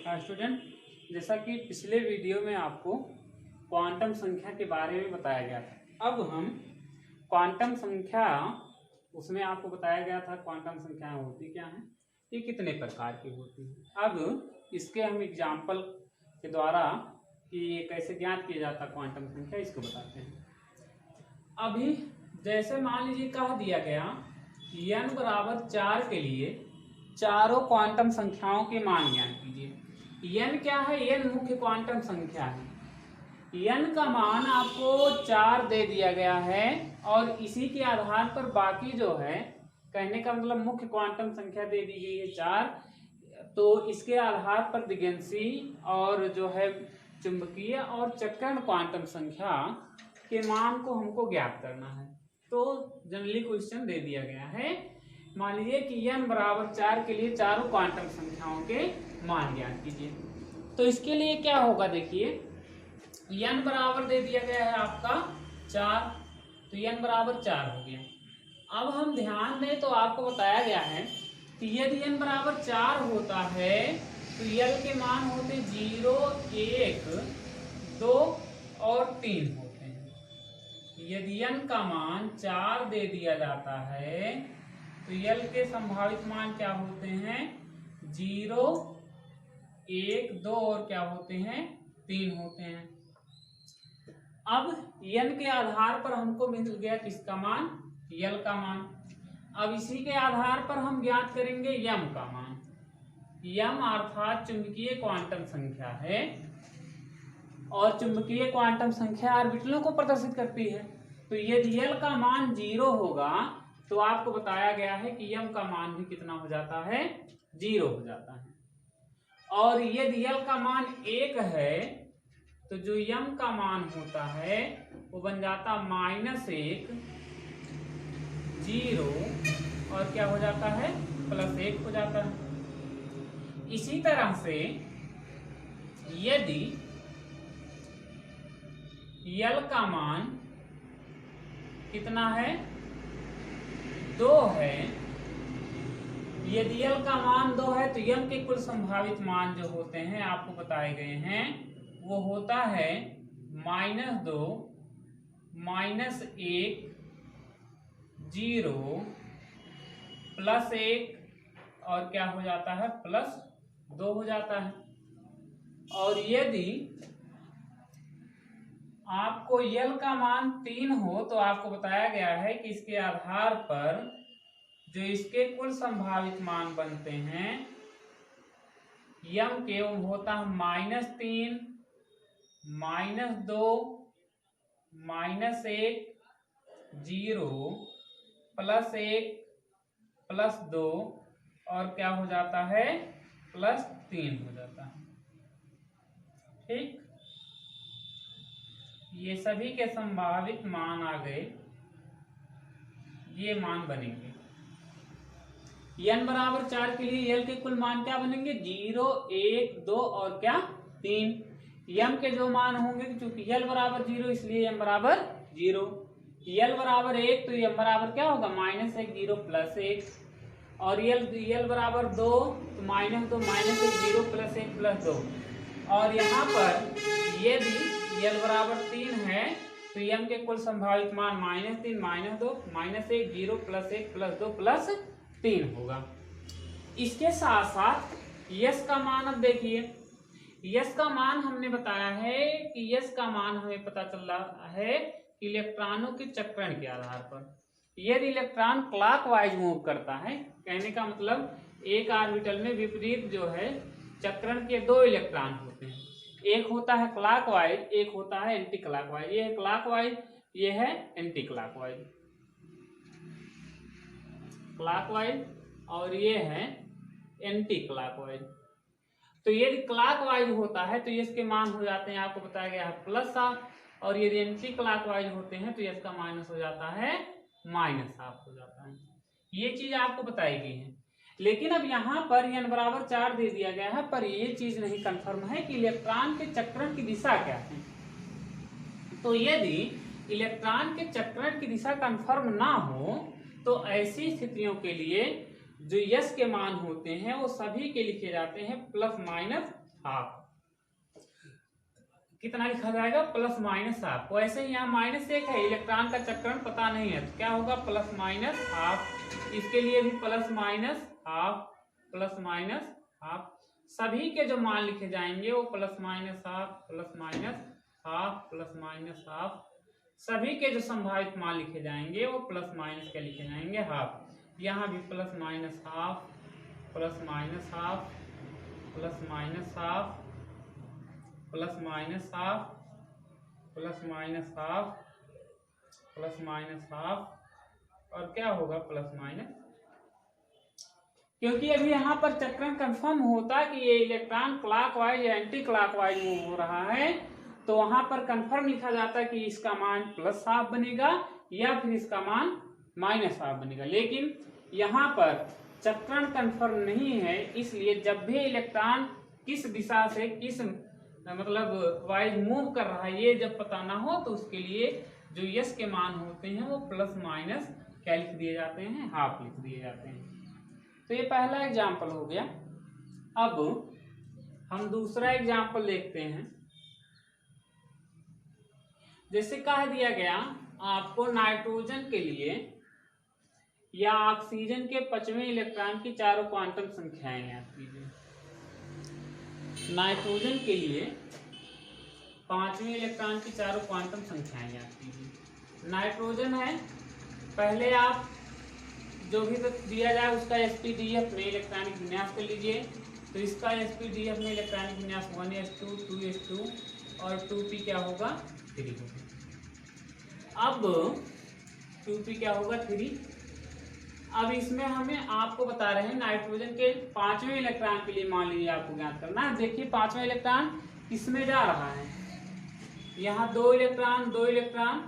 Student, जैसा कि पिछले वीडियो में आपको क्वांटम संख्या के बारे में बताया गया था। अब हम क्वांटम संख्या, उसमें आपको बताया गया था क्वांटम संख्याएं होती क्या हैं, ये कितने प्रकार की होती हैं। अब इसके हम एग्जाम्पल के द्वारा कि ये कैसे ज्ञात किया जाता है क्वांटम संख्या, इसको बताते हैं। अभी जैसे मान लीजिए कह दिया गया कि n बराबर 4 के लिए चारों क्वांटम संख्याओं के मान ज्ञात कीजिए। n क्या है? n मुख्य क्वांटम संख्या है। n का मान आपको 4 दे दिया गया है और इसी के आधार पर बाकी जो है, कहने का मतलब मुख्य क्वांटम संख्या दे दी गई है 4, तो इसके आधार पर दिगंशी और जो है चुंबकीय और चक्रण क्वांटम संख्या के मान को हमको ज्ञात करना है। तो जनरली क्वेश्चन दे दिया गया है, मान लीजिए कि n बराबर 4 के लिए चारों क्वांटम संख्याओं के मान ज्ञात कीजिए। तो इसके लिए क्या होगा, देखिए n बराबर दे दिया गया है आपका 4, तो n बराबर 4 हो गया। अब हम ध्यान दें तो आपको बताया गया है कि यदि n बराबर 4 होता है तो l के मान होते 0, 1, 2 और 3 होते हैं। यदि n का मान 4 दे दिया जाता है तो l के संभावित मान क्या होते हैं? 0, 1, 2 और क्या होते हैं? 3 होते हैं। अब n के आधार पर हमको मिल गया किसका मान? l का मान। अब इसी के आधार पर हम ज्ञात करेंगे m का मान। m अर्थात चुंबकीय क्वांटम संख्या है और चुंबकीय क्वांटम संख्या ऑर्बिटलों को प्रदर्शित करती है। तो यदि l का मान 0 होगा तो आपको बताया गया है कि m का मान भी कितना हो जाता है? 0 हो जाता है। और यदि l का मान 1 है तो जो m का मान होता है वो बन जाता -1, 0 और क्या हो जाता है? +1 हो जाता है। इसी तरह से यदि l का मान कितना है? 2 है। यदि l का मान 2 है तो m के कुल संभावित मान जो होते हैं आपको बताए गए हैं, वो होता है -2, -1, 0, +1 और क्या हो जाता है? +2 हो जाता है। और यदि आपको l का मान 3 हो तो आपको बताया गया है कि इसके आधार पर जो इसके कुल संभावित मान बनते हैं m के, वो होता है -3, -2, -1, 0, +1, +2 और क्या हो जाता है? +3 हो जाता है। ठीक, ये सभी के संभावित मान आ गए, ये मान बनेंगे। n बराबर 4 के लिए l के कुल मान क्या बनेंगे? 0, 1, 2 और क्या? 3। m के जो मान होंगे, क्योंकि l बराबर 0 इसलिए m बराबर 0। l बराबर 1 तो m बराबर क्या होगा? -1, 0, +1 और l बराबर 2 तो -2, -1, 0, +1, +2। और यहाँ पर यदि l बराबर 3 है तो m के कुल संभावित मान -3, -2, -1, 0, +1, +2, +3 होगा। इसके साथ साथ यश का मान, अब देखिए यश का मान हमने बताया है कि यश का मान हमें पता चल रहा है इलेक्ट्रॉनों के चक्रण के आधार पर। यदि इलेक्ट्रॉन क्लॉकवाइज मूव करता है, कहने का मतलब एक ऑर्बिटल में विपरीत जो है चक्रण के 2 इलेक्ट्रॉन होते हैं, एक होता है क्लॉकवाइज, एक होता है एंटी क्लॉकवाइज। ये है क्लॉकवाइज, ये है एंटी क्लॉकवाइज। क्लॉकवाइज और ये है एंटी क्लॉकवाइज। तो यदि क्लॉकवाइज होता है तो इसके मान हो जाते हैं, आपको बताया गया है +7, और यदि एंटी क्लॉकवाइज होते हैं तो इसका माइनस हो जाता है -7 हो जाता है। ये चीज आपको बताई गई है। लेकिन अब यहाँ पर n बराबर 4 दे दिया गया है, पर ये चीज नहीं कंफर्म है कि इलेक्ट्रॉन के चक्रण की दिशा क्या है। तो यदि इलेक्ट्रॉन के चक्रण की दिशा कंफर्म ना हो तो ऐसी स्थितियों के लिए जो यश के मान होते हैं वो सभी के लिखे जाते हैं ±12 हाफ। कितना लिखा जाएगा? Plus minus half. वैसे ही यहाँ -1 है, इलेक्ट्रॉन का चक्रण पता नहीं है तो क्या होगा? Plus minus half. इसके लिए भी plus minus half, plus minus half. सभी के जो मान लिखे जाएंगे वो plus minus half, plus minus half, plus minus half. सभी के जो संभावित मान लिखे जाएंगे वो प्लस माइनस के लिखे जाएंगे हाफ। यहाँ भी plus minus half, plus minus half, plus minus half, plus minus half, plus minus half, plus minus half, और क्या होगा? Plus minus. क्योंकि अभी यहाँ पर चक्रण कंफर्म होता कि ये इलेक्ट्रॉन क्लॉकवाइज या एंटी क्लॉकवाइज मूव हो रहा है, तो वहां पर कंफर्म लिखा जाता कि इसका मान प्लस हाफ बनेगा या फिर इसका मान माइनस हाफ बनेगा। लेकिन यहाँ पर चक्रण कंफर्म नहीं है, इसलिए जब भी इलेक्ट्रॉन किस दिशा से किस मतलब वाइज मूव कर रहा है ये जब पता ना हो तो उसके लिए जो यस के मान होते हैं वो प्लस माइनस क्या लिख दिए जाते हैं? हाफ लिख दिए जाते हैं। तो ये पहला एग्जाम्पल हो गया। अब हम दूसरा एग्जाम्पल देखते हैं। जैसे कह दिया गया आपको नाइट्रोजन के लिए या ऑक्सीजन के 5वें इलेक्ट्रॉन की चारों क्वांटम संख्याएं याद कीजिए। नाइट्रोजन के लिए 5वें इलेक्ट्रॉन की चारों क्वांटम संख्याएं याद कीजिए। नाइट्रोजन है, पहले आप जो भी दिया जाए उसका sp-df में इलेक्ट्रॉनिक विन्यास कर लीजिए। तो इसका sp-df में इलेक्ट्रॉनिक विन्यास 1s2 2s2 और 2p क्या होगा? 3 होगा। अब 2p क्या होगा? 3। अब इसमें हमें आपको बता रहे हैं नाइट्रोजन के 5वें इलेक्ट्रॉन के लिए मान लीजिए आपको ज्ञात करना है। देखिए 5वां इलेक्ट्रॉन किसमें जा रहा है? यहाँ 2 इलेक्ट्रॉन 2 इलेक्ट्रॉन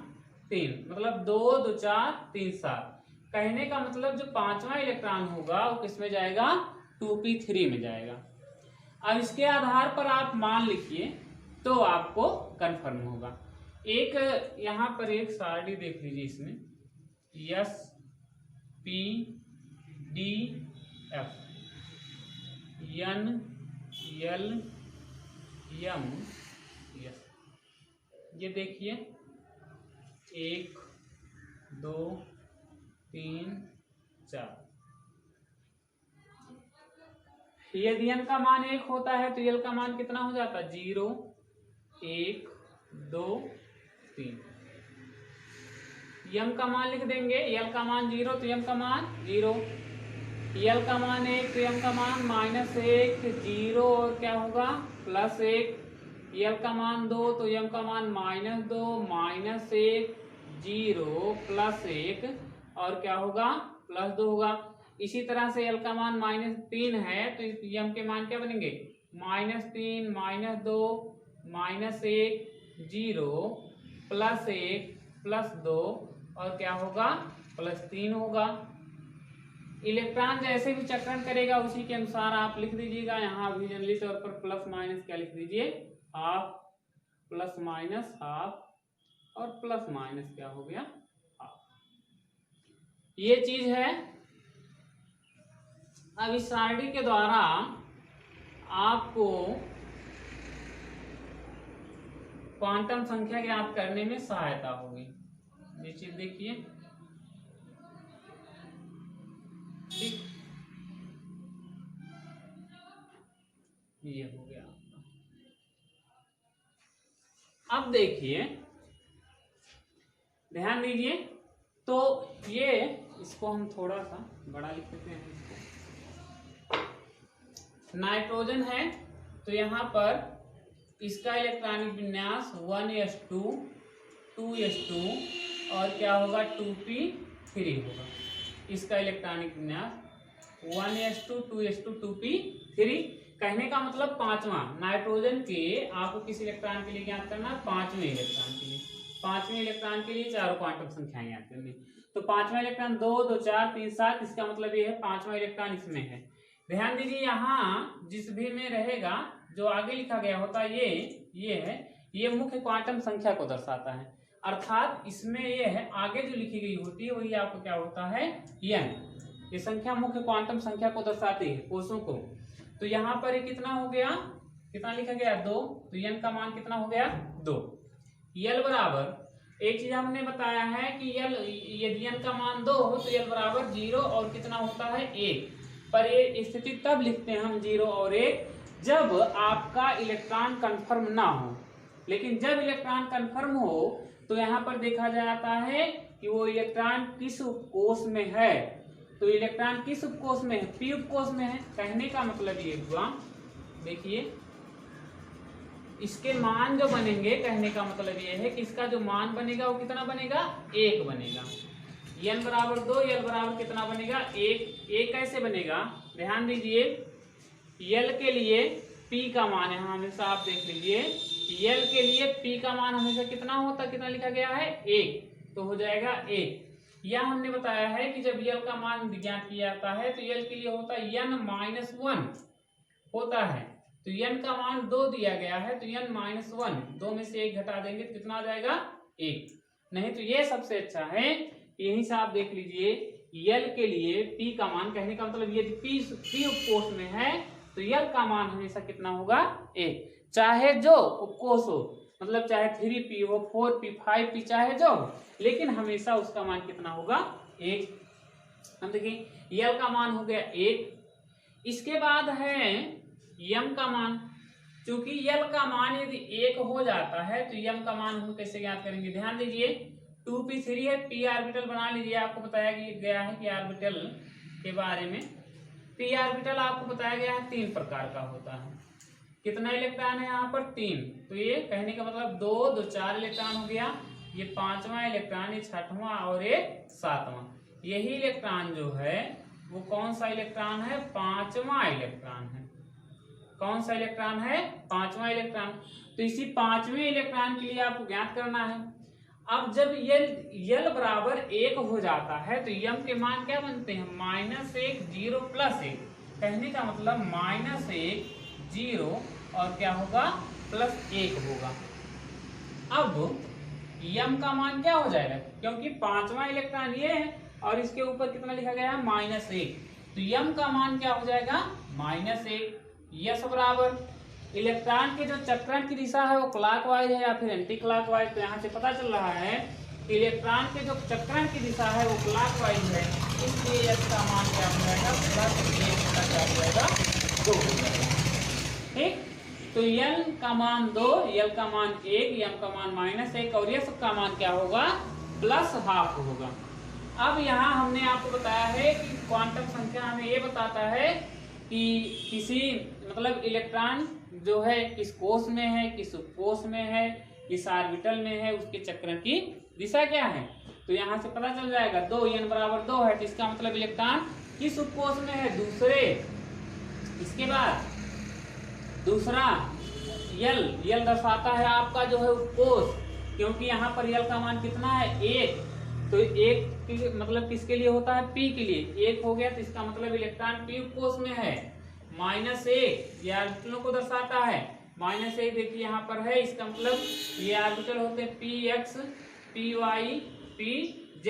3, मतलब 2 2 4 3 7। कहने का मतलब जो 5वां इलेक्ट्रॉन होगा वो किसमें जाएगा? 2p3 में जाएगा। अब इसके आधार पर आप मान लिखिए तो आपको कंफर्म होगा। एक यहाँ पर एक सारणी देख लीजिए, इसमें S P D F N L M S। ये देखिए 1 2 3 4। यदि n का मान 1 होता है तो l का मान कितना हो जाता है? 0 1 2 3। m का मान लिख देंगे, l का मान 0 तो m का मान 0, l का मान 1 तो m का मान -1 0 और क्या होगा? +1। l का मान 2 तो m का मान -2 -1 0 +1 और क्या होगा? +2 होगा। इसी तरह से l का मान -3 है तो m के मान क्या बनेंगे? -3 -2 -1 0 +1 +2 और क्या होगा? +3 होगा। इलेक्ट्रॉन जैसे भी चक्रण करेगा उसी के अनुसार आप लिख दीजिएगा। यहाँ भी जनरली तौर पर प्लस माइनस क्या लिख दीजिए? हाफ, प्लस माइनस हाफ और प्लस माइनस क्या हो गया? हाफ। ये चीज है। अब इस सारणी के द्वारा आपको क्वांटम संख्या ज्ञात करने में सहायता होगी। ये चीज देखिए, ठीक, ये हो गया। अब देखिए, ध्यान दीजिए, तो ये इसको हम थोड़ा सा बड़ा लिख देते हैं। इसको नाइट्रोजन है तो यहाँ पर इसका इलेक्ट्रॉनिक विन्यास 1s2 2s2 और क्या होगा? 2p3 होगा। इसका इलेक्ट्रॉनिक विन्यास 1s2 2s2 2p3। कहने का मतलब 5वां नाइट्रोजन के आपको किस इलेक्ट्रॉन के लिए ज्ञात करना? 5वें इलेक्ट्रॉन के लिए। 5वें इलेक्ट्रॉन के लिए चारों क्वांटम संख्याएं ज्ञात करनी। तो 5वां इलेक्ट्रॉन 2 2 4 3 7, इसका मतलब ये है 5वां इलेक्ट्रॉन इसमें है। ध्यान दीजिए, यहाँ जिस भी में रहेगा जो आगे लिखा गया होता है ये है, ये मुख्य क्वांटम संख्या को दर्शाता है। अर्थात इसमें ये है आगे जो लिखी गई होती है वही आपको क्या होता है? n। ये संख्या मुख्य क्वांटम संख्या को दर्शाती है, कोषों को। तो यहाँ पर ये कितना हो गया? कितना लिखा गया 2, तो n का मान कितना हो गया 2। l बराबर एक चीज हमने बताया है कि l यदि n का मान 2 हो तो l बराबर 0 और कितना होता है 1। पर ये स्थिति तब लिखते हैं हम 0 और 1 जब आपका इलेक्ट्रॉन कन्फर्म ना हो। लेकिन जब इलेक्ट्रॉन कन्फर्म हो तो यहाँ पर देखा जाता है कि वो इलेक्ट्रॉन किस उपकोष में है। तो इलेक्ट्रॉन किस उपकोष में है, पी उपकोष में है। कहने का मतलब ये हुआ, देखिए इसके मान जो बनेंगे, कहने का मतलब ये है कि इसका जो मान बनेगा वो कितना बनेगा 1 बनेगा। n बराबर 2, l बराबर कितना बनेगा 1। 1 कैसे बनेगा, ध्यान दीजिए l के लिए p का मान है, हमेशा आप देख लीजिए l के लिए p का मान हमेशा कितना होता है, कितना लिखा गया है 1, तो हो जाएगा 1। यह हमने बताया है कि जब l का मान ज्ञात किया जाता है तो l के लिए होता है n-1 होता है। तो n का मान 2 दिया गया है तो n-1, 2 में से 1 घटा देंगे तो कितना आ जाएगा 1। नहीं तो ये सबसे अच्छा है, यहीं से आप देख लीजिए l के लिए p का मान, कहने का मतलब यदि p उपकोष में है तो l का मान हमेशा कितना होगा 1, चाहे जो उपकोष हो, मतलब चाहे 3p हो, 4p, 5p, चाहे जो, लेकिन हमेशा उसका मान कितना होगा 1। हम देखिए l का मान हो गया 1। इसके बाद है m का मान। चूंकि l का मान यदि 1 हो जाता है तो m का मान हम कैसे ज्ञात करेंगे, ध्यान दीजिए 2p3 है, p ऑर्बिटल बना लीजिए। आपको बताया गया है कि ऑर्बिटल के बारे में, p ऑर्बिटल आपको बताया गया है 3 प्रकार का होता है। कितना इलेक्ट्रॉन है यहाँ पर 3, तो ये कहने का मतलब 2 2 4 इलेक्ट्रॉन हो गया, ये 5वां इलेक्ट्रॉन, ये 6वां और ये 7वां। यही इलेक्ट्रॉन जो है वो कौन सा इलेक्ट्रॉन है, 5वां इलेक्ट्रॉन है। कौन सा इलेक्ट्रॉन है, 5वां इलेक्ट्रॉन। तो इसी 5वें इलेक्ट्रॉन के लिए आपको ज्ञात करना है। अब जब l बराबर 1 हो जाता है तो m के मान क्या बनते हैं, -1 0 +1। कहने का मतलब -1 0 और क्या होगा +1 होगा। अब m का मान क्या हो जाएगा, क्योंकि 5वां इलेक्ट्रॉन ये है और इसके ऊपर कितना लिखा गया है -1, तो m का मान क्या हो जाएगा -1। यस बराबर इलेक्ट्रॉन के जो चक्रण की दिशा है वो क्लॉकवाइज है या फिर एंटी क्लॉकवाइज। तो यहाँ से पता चल रहा है कि इलेक्ट्रॉन के जो चक्रण की दिशा है वो क्लॉकवाइज है, इसलिए यस का मान क्या हो जाएगा +1 का क्या हो जाएगा 2 हो जाएगा। ठीक, तो l का मान 2, l का मान 1, m का मान -1 और यस का मान क्या होगा +½ होगा। अब यहाँ हमने आपको बताया है कि क्वांटम संख्या हमें ये बताता है कि किसी मतलब इलेक्ट्रॉन जो है किस कोष में है, किस उपकोष में है, किस ऑर्बिटल में है, उसके चक्रण की दिशा क्या है। तो यहाँ से पता चल जाएगा 2 n बराबर 2 है, तो इसका मतलब इलेक्ट्रॉन किस उपकोष में है, दूसरे। इसके बाद दूसरा l दर्शाता है आपका जो है उपकोष, क्योंकि यहाँ पर l का मान कितना है 1, तो 1 मतलब किसके लिए होता है, p के लिए 1 हो गया, तो इसका मतलब इलेक्ट्रॉन p उपकोष में है। -1 ये ऑर्बिटलों को दर्शाता है, -1 देखिए यहाँ पर है, इसका मतलब ये ऑर्बिटल होते हैं px py pz।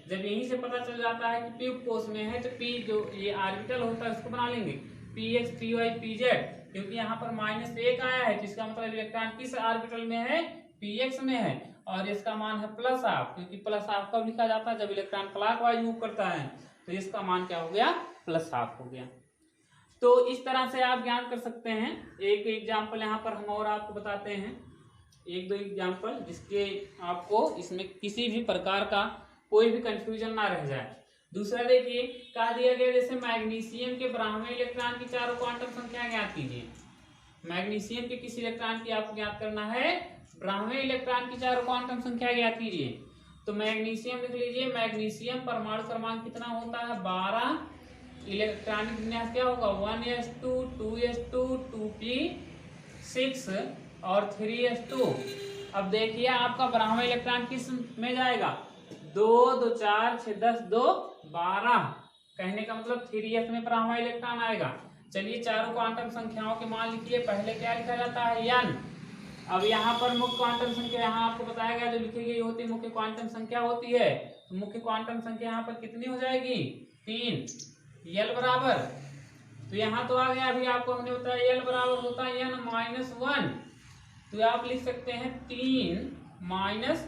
जब यहीं से पता चल जाता है कि p उपकोष में है तो p जो ये ऑर्बिटल होता है उसको बना लेंगे px py pz, क्योंकि यहाँ पर -1 आया है तो इसका मतलब इलेक्ट्रॉन किस ऑर्बिटल में है, px में है, और इसका मान है +½ क्योंकि +½ कब लिखा जाता है, जब इलेक्ट्रॉन क्लॉकवाइज मूव करता है, तो इसका मान क्या हो गया +½ हो गया। तो इस तरह से आप ज्ञान कर सकते हैं। एक एग्जाम्पल यहाँ पर हम और आपको बताते हैं, 1-2 एग्जाम्पल, जिसके आपको इसमें किसी भी प्रकार का कोई भी कंफ्यूजन ना रह जाए। दूसरा देखिए कहा दिया गया जैसे मैग्नीशियम के 12वें इलेक्ट्रॉन की चारों क्वांटम संख्या ज्ञात कीजिए। मैग्नीशियम के किस इलेक्ट्रॉन की आपको ज्ञात करना है, 12वें इलेक्ट्रॉन की चारों क्वांटम संख्या ज्ञात कीजिए। तो मैग्नीशियम लिख लीजिए, मैग्नीशियम परमाणु क्रमांक कितना होता है 12, इलेक्ट्रॉनिक विन्यास क्या होगा 1s2 2s2 2p6 और 3s2। अब देखिए आपका 12वां इलेक्ट्रॉन किस में जाएगा, 2 2 4 6 10 2 12, कहने का मतलब 3s में 12वां इलेक्ट्रॉन आएगा। चलिए चारों क्वांटम संख्याओं के मान लिखिए। पहले क्या लिखा जाता है n। अब यहाँ पर मुख्य क्वांटम संख्या यहाँ आपको बताया गया जो लिखी गई होती है मुख्य क्वांटम संख्या होती है, तो मुख्य क्वांटम संख्या यहाँ पर कितनी हो जाएगी 3। l बराबर, तो तो यहाँ तो आ गया, अभी आपको हमने बताया एल बराबर होता है n-1, तो आप लिख सकते हैं 3 माइनस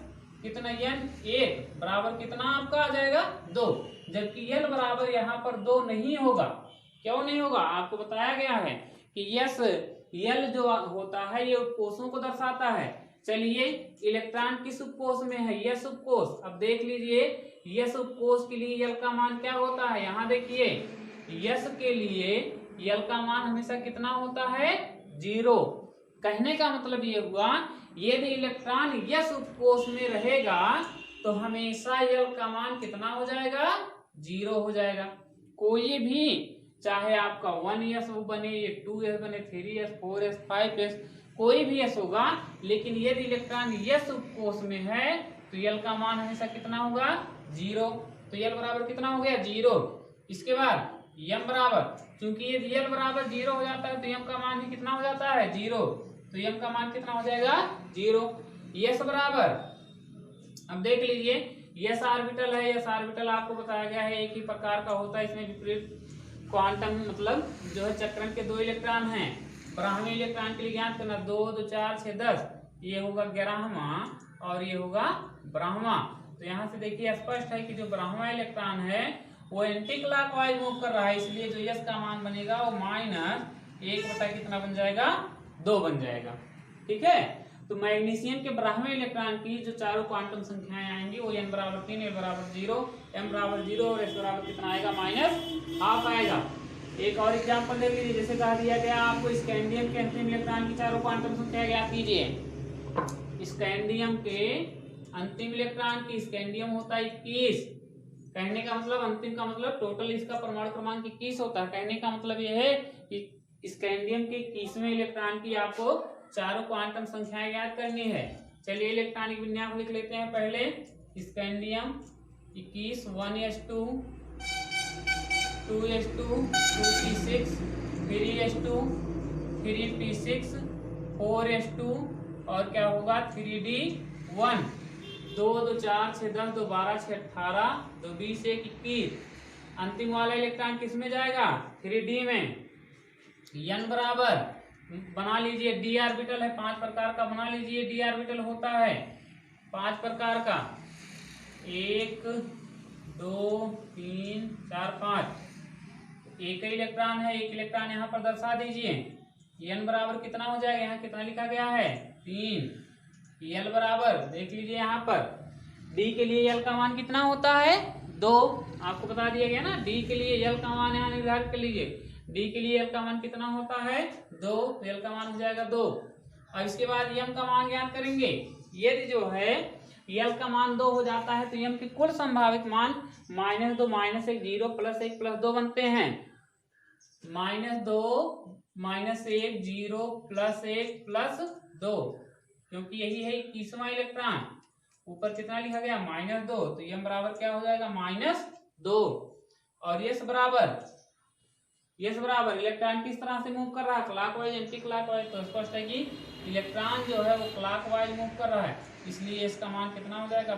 कितना n1 बराबर कितना आपका आ जाएगा 2, जबकि l बराबर यहाँ पर 2 नहीं होगा। क्यों नहीं होगा, आपको बताया गया है कि यस l जो होता है ये उपकोषों को दर्शाता है। चलिए इलेक्ट्रॉन किस उपकोष में है, यस उपकोष। अब देख लीजिए यस उपकोष के लिए l का मान क्या होता है, यहाँ देखिए यस के लिए l का मान हमेशा कितना होता है 0। कहने का मतलब ये हुआ यदि इलेक्ट्रॉन यस उपकोष में रहेगा तो हमेशा l का मान कितना हो जाएगा 0 हो जाएगा। कोई भी चाहे आपका 1s बने, 2s बने, 3s, 4s, 5s, कोई भी s होगा, लेकिन यदि इलेक्ट्रॉन यस उपकोष में है तो l का मान हमेशा कितना होगा 0। तो l बराबर कितना हो गया 0। इसके बाद m बराबर, क्योंकि यदि l बराबर 0 हो जाता है तो m का मान ही कितना हो जाता है 0, तो m का मान कितना हो जाएगा 0। s बराबर, अब देख लीजिए s ऑर्बिटल है, s ऑर्बिटल आपको बताया गया है एक ही प्रकार का होता है, इसमें विपरीत क्वांटम मतलब जो है चक्रण के 2 इलेक्ट्रॉन हैं। ब्राह्मी इलेक्ट्रॉन के लिए ज्ञात करना 2, 2, 4, 6, 10, ये होगा ग्यारहवा और ये होगा ब्राह्मा। तो यहाँ से देखिए स्पष्ट है कि जो ब्राह्मा इलेक्ट्रॉन है वो एंटी क्लॉकवाइज मूव कर रहा है, इसलिए जो यस का मान बनेगा वो -1 बटा कितना बन जाएगा 2 बन जाएगा। ठीक है, तो मैग्नीशियम के ब्राह्मण इलेक्ट्रॉन की जो चारों क्वांटम संख्याएं आएंगी वो n बराबर 3, l बराबर 0, m बराबर 0 और s बराबर कितना आएगा -12 आएगा। एक और एग्जांपल देख लीजिए, जैसे कहा दिया गया आपको स्कैंडियम के अंतिम इलेक्ट्रॉन की चारों क्वांटम संख्या ज्ञात कीजिए। स्कैंडियम के अंतिम इलेक्ट्रॉन की, स्कैंडियम होता है 21, कहने का मतलब अंतिम का मतलब टोटल इसका परमाणु क्रमांक 21 होता है। कहने का मतलब यह है कि स्कैंडियम के 21वें इलेक्ट्रॉन की आपको चारों क्वांटम संख्याएं याद करनी है। चलिए इलेक्ट्रॉनिक विन्यास लिख लेते हैं। पहले scandium 21 1s2 2s2 2p6 3s2 3p6 4s2 और क्या होगा 3d1 2 2 4 6 10 2 12 6 18 2 20 1 21। अंतिम वाला इलेक्ट्रॉन किस में जाएगा 3d में। n बराबर बना लीजिए, d ऑर्बिटल है 5 प्रकार का, बना लीजिए d ऑर्बिटल होता है 5 प्रकार का, 1 2 3 4 5। एक ही इलेक्ट्रॉन है, एक इलेक्ट्रॉन यहाँ पर दर्शा दीजिए। n बराबर कितना हो जाएगा, यहाँ कितना लिखा गया है 3। l बराबर देख लीजिए यहाँ पर d के लिए l का मान कितना होता है 2, आपको बता दिया गया ना। d के लिए l का मान यहाँ निर्धारित कर लीजिए, d के लिए l का मान कितना होता है 2, तो l का मान हो जाएगा 2। और इसके बाद m का मान ज्ञात करेंगे। यदि जो है l का मान 2 हो जाता है तो m के कुल संभावित मान -2 -1 0 +1 +2 बनते हैं। -2 -1 0 +1 +2, क्योंकि यही है 21वां इलेक्ट्रॉन। ऊपर कितना लिखा गया -2, तो m बराबर क्या हो जाएगा -2। और यस बराबर इलेक्ट्रॉन किस तरह से मूव कर रहा है, क्लॉकवाइज एंटी क्लॉकवाइज। तो स्पष्ट है कि इलेक्ट्रॉन जो है वो क्लॉकवाइज मूव कर रहा है, इसलिए इसका मान कितना हो जाएगा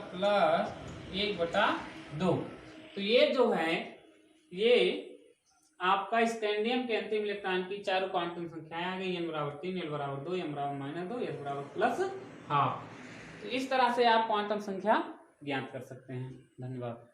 +1/2। तो ये जो है ये आपका स्कैंडियम के अंतिम इलेक्ट्रॉन की चारों क्वांटम संख्याएं आ गई। n बराबर 3, l बराबर 2, m बराबर -2, s बराबर +12। तो इस तरह से आप क्वांटम संख्या ज्ञात कर सकते हैं। धन्यवाद।